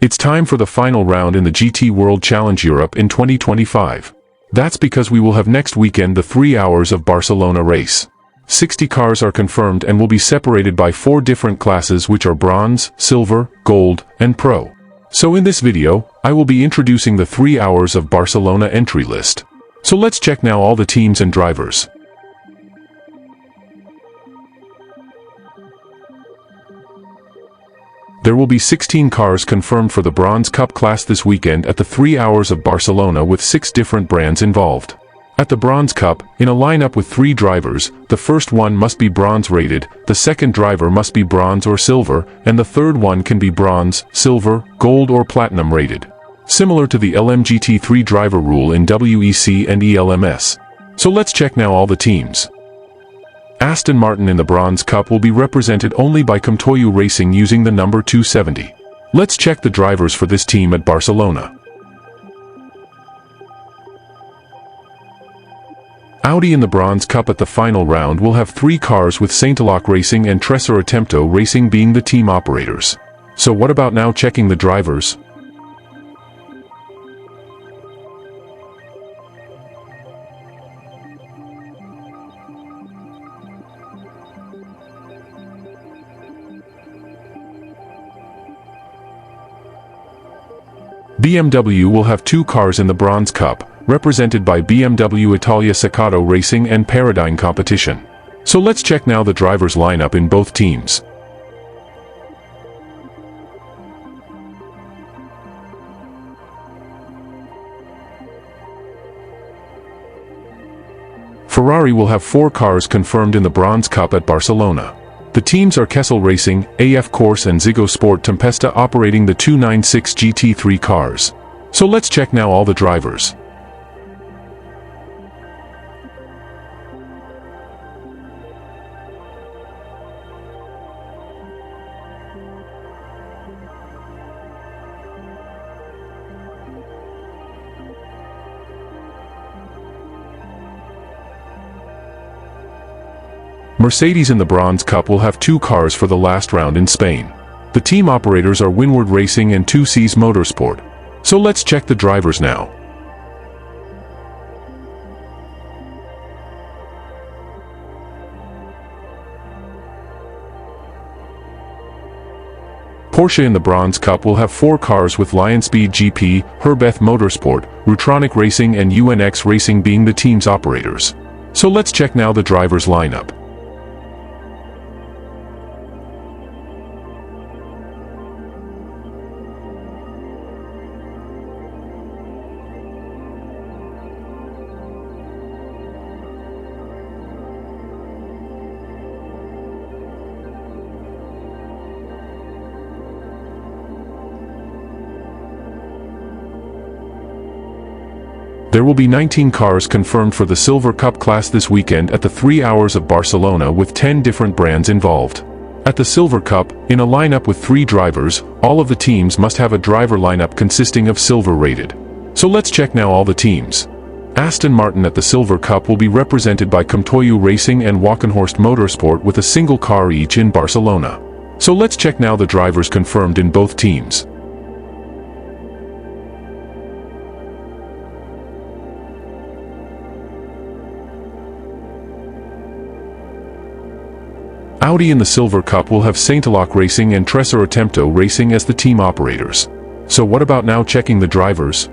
It's time for the final round in the GT World Challenge Europe in 2025. That's because we will have next weekend the 3 hours of Barcelona race. 60 cars are confirmed and will be separated by 4 different classes, which are bronze, silver, gold, and pro. So in this video, I will be introducing the 3 hours of Barcelona entry list. So let's check now all the teams and drivers. There will be 16 cars confirmed for the Bronze Cup class this weekend at the 3 hours of Barcelona, with 6 different brands involved. At the Bronze Cup, in a lineup with 3 drivers, the first one must be bronze rated, the second driver must be bronze or silver, and the third one can be bronze, silver, gold or platinum rated. Similar to the LMGT3 driver rule in WEC and ELMS. So let's check now all the teams. Aston Martin in the Bronze Cup will be represented only by Comtoyu Racing using the number 270. Let's check the drivers for this team at Barcelona. Audi in the Bronze Cup at the final round will have 3 cars, with Saint-Aloc Racing and Tresor Attempto Racing being the team operators. So what about now checking the drivers? BMW will have 2 cars in the Bronze Cup, represented by BMW Italia Secato Racing and Paradigm Competition. So let's check now the drivers lineup in both teams. Ferrari will have 4 cars confirmed in the Bronze Cup at Barcelona. The teams are Kessel Racing, AF Corse and Ziggo Sport Tempesta, operating the 296 GT3 cars. So let's check now all the drivers. Mercedes in the Bronze Cup will have 2 cars for the last round in Spain. The team operators are Windward Racing and 2Cs Motorsport. So let's check the drivers now. Porsche in the Bronze Cup will have 4 cars, with Lionspeed GP, Herbeth Motorsport, Rutronic Racing and UNX Racing being the team's operators. So let's check now the drivers lineup. There will be 19 cars confirmed for the Silver Cup class this weekend at the 3 hours of Barcelona, with 10 different brands involved. At the Silver Cup, in a lineup with 3 drivers, all of the teams must have a driver lineup consisting of silver rated. So let's check now all the teams. Aston Martin at the Silver Cup will be represented by Comtoyu Racing and Walkenhorst Motorsport, with a single car each in Barcelona. So let's check now the drivers confirmed in both teams. Audi in the Silver Cup will have Saint-Aloc Racing and Tresor Attempto Racing as the team operators. So what about now checking the drivers?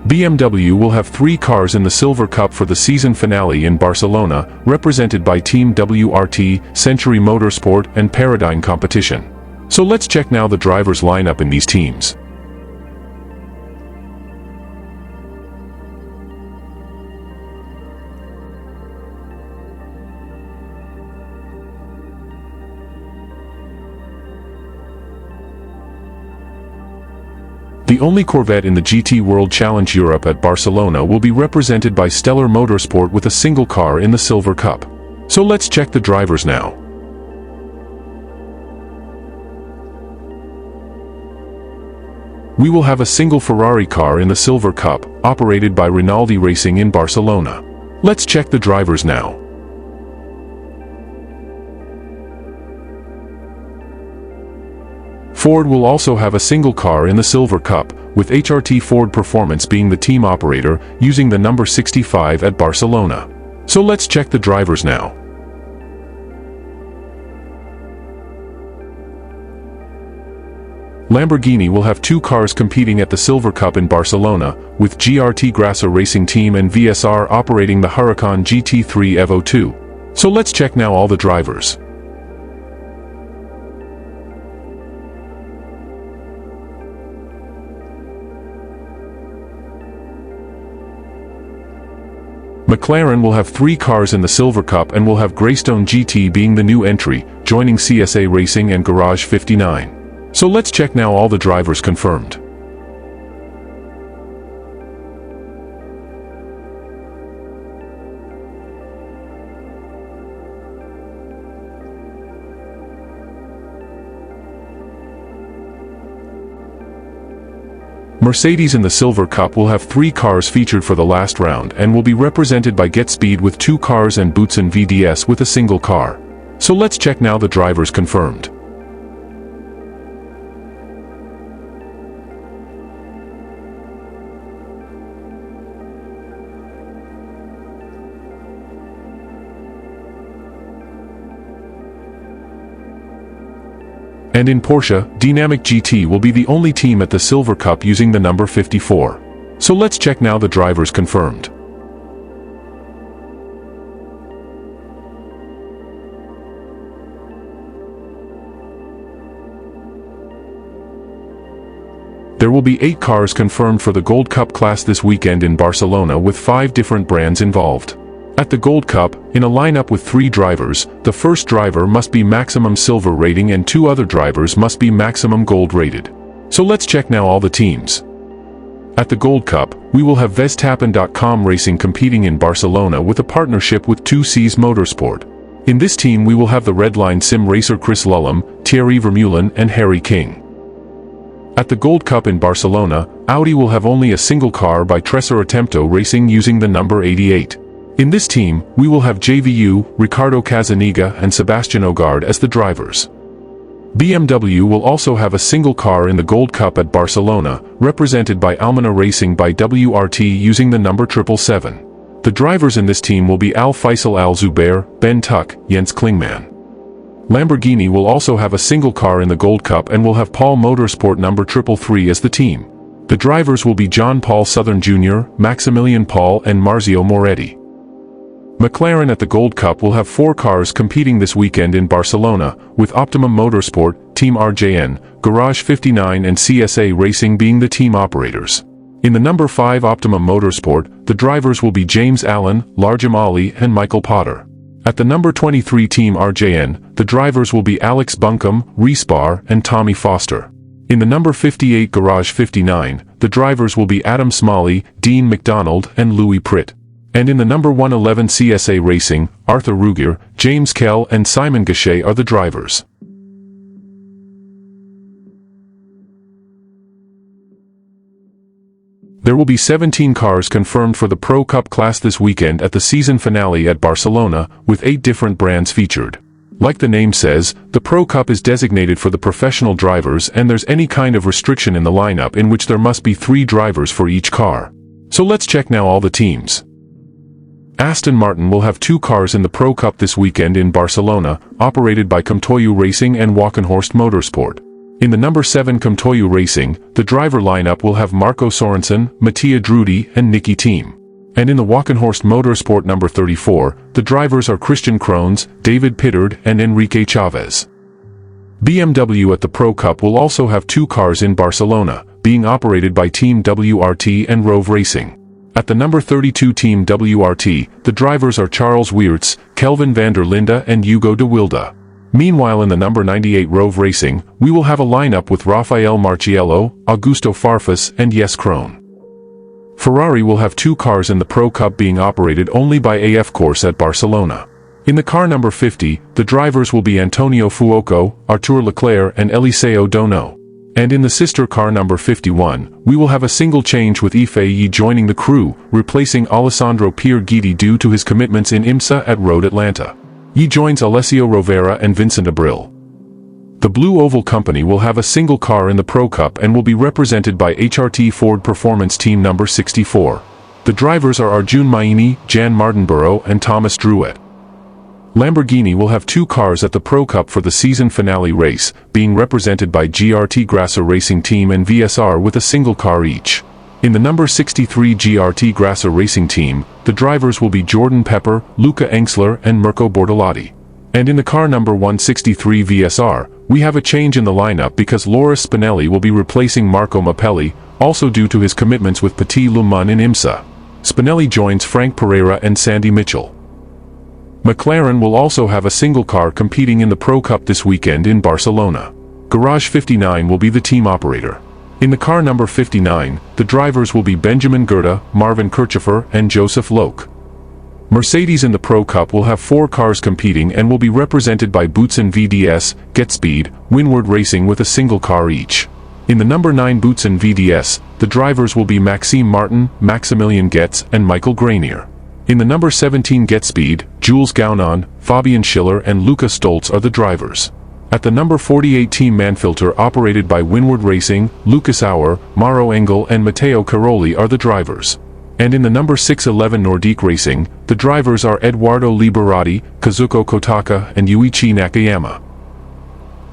BMW will have 3 cars in the Silver Cup for the season finale in Barcelona, represented by Team WRT, Century Motorsport and Paradigm Competition. So let's check now the drivers lineup in these teams. The only Corvette in the GT World Challenge Europe at Barcelona will be represented by Stellar Motorsport, with a single car in the Silver Cup. So let's check the drivers now. we will have a single Ferrari car in the Silver Cup, operated by Rinaldi Racing in Barcelona. Let's check the drivers now. Ford will also have a single car in the Silver Cup, with HRT Ford Performance being the team operator, using the number 65 at Barcelona. So let's check the drivers now. Lamborghini will have two cars competing at the Silver Cup in Barcelona, with GRT Grassa Racing Team and VSR operating the Huracan GT3 Evo 2. So let's check now all the drivers. McLaren will have three cars in the Silver Cup and will have Greystone GT being the new entry, joining CSA Racing and Garage 59. So let's check now all the drivers confirmed. Mercedes in the Silver Cup will have three cars featured for the last round and will be represented by GetSpeed with two cars and Boutsen VDS with a single car. So let's check now the drivers confirmed. And in Porsche, Dynamic GT will be the only team at the Silver Cup using the number 54. So let's check now the drivers confirmed. There will be 8 cars confirmed for the Gold Cup class this weekend in Barcelona, with 5 different brands involved. At the Gold Cup, in a lineup with 3 drivers, the first driver must be maximum silver rating and 2 other drivers must be maximum gold rated. So let's check now all the teams. At the Gold Cup, we will have Verstappen.com Racing competing in Barcelona with a partnership with 2Cs Motorsport. In this team we will have the Redline Sim racer Chris Lullum, Thierry Vermeulen and Harry King. At the Gold Cup in Barcelona, Audi will have only a single car by Tresor Attempto Racing using the number 88. In this team, we will have JVU, Ricardo Casaniga and Sebastian Ogard as the drivers. BMW will also have a single car in the Gold Cup at Barcelona, represented by Almena Racing by WRT using the number 777. The drivers in this team will be Al Faisal Al Zubair, Ben Tuck, Jens Klingman. Lamborghini will also have a single car in the Gold Cup and will have Paul Motorsport number 333 as the team. The drivers will be John Paul Southern Jr., Maximilian Paul and Marzio Moretti. McLaren at the Gold Cup will have 4 cars competing this weekend in Barcelona, with Optimum Motorsport, Team RJN, Garage 59 and CSA Racing being the team operators. In the number 5 Optimum Motorsport, the drivers will be James Allen, Larjam Ali and Michael Potter. At the number 23 Team RJN, the drivers will be Alex Buncombe, Reese Barr and Tommy Foster. In the number 58 Garage 59, the drivers will be Adam Smalley, Dean McDonald and Louis Pritt. And in the number 111 CSA Racing, Arthur Rugier, James Kell and Simon Gachet are the drivers. There will be 17 cars confirmed for the Pro Cup class this weekend at the season finale at Barcelona, with 8 different brands featured. Like the name says, the Pro Cup is designated for the professional drivers and there's any kind of restriction in the lineup in which there must be 3 drivers for each car. So let's check now all the teams. Aston Martin will have 2 cars in the Pro Cup this weekend in Barcelona, operated by Comtoyu Racing and Walkenhorst Motorsport. In the number 7 Comtoyu Racing, the driver lineup will have Marco Sorensen, Mattia Drudi and Nicky Thiem. And in the Walkenhorst Motorsport number 34, the drivers are Christian Krones, David Pittard and Enrique Chavez. BMW at the Pro Cup will also have 2 cars in Barcelona, being operated by Team WRT and Rove Racing. At the number 32 Team WRT, the drivers are Charles Weerts, Kelvin van der Linde and Hugo de Wilde. Meanwhile in the number 98 Rove Racing, we will have a lineup with Rafael Marchiello, Augusto Farfus and Jess Krohn. Ferrari will have 2 cars in the Pro Cup being operated only by AF Corse at Barcelona. In the car number 50, the drivers will be Antonio Fuoco, Artur Leclerc and Eliseo Dono. And in the sister car number 51, we will have a single change with Ifeyi joining the crew, replacing Alessandro Pierguidi due to his commitments in IMSA at Road Atlanta. He joins Alessio Rovera and Vincent Abril. The Blue Oval Company will have a single car in the Pro Cup and will be represented by HRT Ford Performance Team number 64. The drivers are Arjun Maini, Jan Martinborough and Thomas Drouet. Lamborghini will have 2 cars at the Pro Cup for the season finale race, being represented by GRT Grasser Racing Team and VSR with a single car each. In the number 63 GRT Grasser Racing Team, the drivers will be Jordan Pepper, Luca Engsler and Mirko Bortolotti. And in the car number 163 VSR, we have a change in the lineup because Loris Spinelli will be replacing Marco Mappelli, also due to his commitments with Petit Le Mans in IMSA. Spinelli joins Frank Pereira and Sandy Mitchell. McLaren will also have a single car competing in the Pro Cup this weekend in Barcelona. Garage 59 will be the team operator. In the car number 59, the drivers will be Benjamin Gerda, Marvin Kirchhofer and Joseph Loke. Mercedes in the Pro Cup will have 4 cars competing and will be represented by Boutsen VDS, GetSpeed, Winward Racing with a single car each. In the number 9 Boutsen VDS, the drivers will be Maxime Martin, Maximilian Getz and Michael Grenier. In the number 17 GetSpeed, Jules Gaunon, Fabian Schiller and Luca Stoltz are the drivers. At the number 48 Team Manfilter operated by Winward Racing, Lucas Auer, Mauro Engel and Matteo Caroli are the drivers. And in the number 611 Nordique Racing, the drivers are Eduardo Liberati, Kazuko Kotaka and Yuichi Nakayama.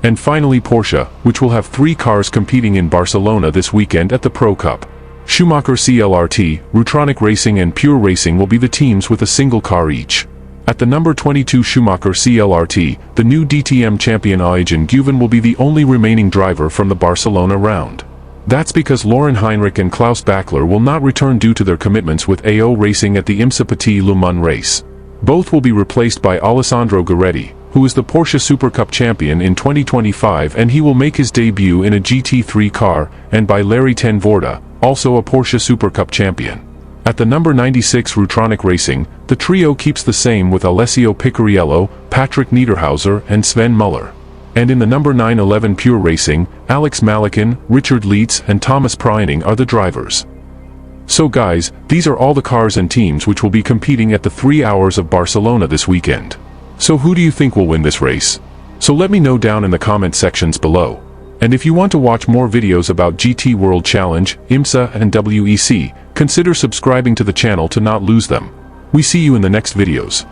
And finally Porsche, which will have 3 cars competing in Barcelona this weekend at the Pro Cup. Schumacher CLRT, Rutronic Racing and Pure Racing will be the teams with a single car each. At the number 22 Schumacher CLRT, the new DTM champion Eugen Guven will be the only remaining driver from the Barcelona round. That's because Lauren Heinrich and Klaus Bachler will not return due to their commitments with AO Racing at the IMSA Petit Le Mans race. Both will be replaced by Alessandro Gueretti, who is the Porsche Super Cup champion in 2025 and he will make his debut in a GT3 car, and by Larry Ten Voorde, also a Porsche Super Cup champion. At the number 96 Rutronic Racing, the trio keeps the same with Alessio Picariello, Patrick Niederhauser and Sven Muller. And in the number 911 Pure Racing, Alex Malikin, Richard Leitz and Thomas Pryaning are the drivers. So guys, these are all the cars and teams which will be competing at the 3 hours of Barcelona this weekend. So who do you think will win this race? So let me know down in the comment sections below. And if you want to watch more videos about GT World Challenge, IMSA and WEC, consider subscribing to the channel to not lose them. We see you in the next videos.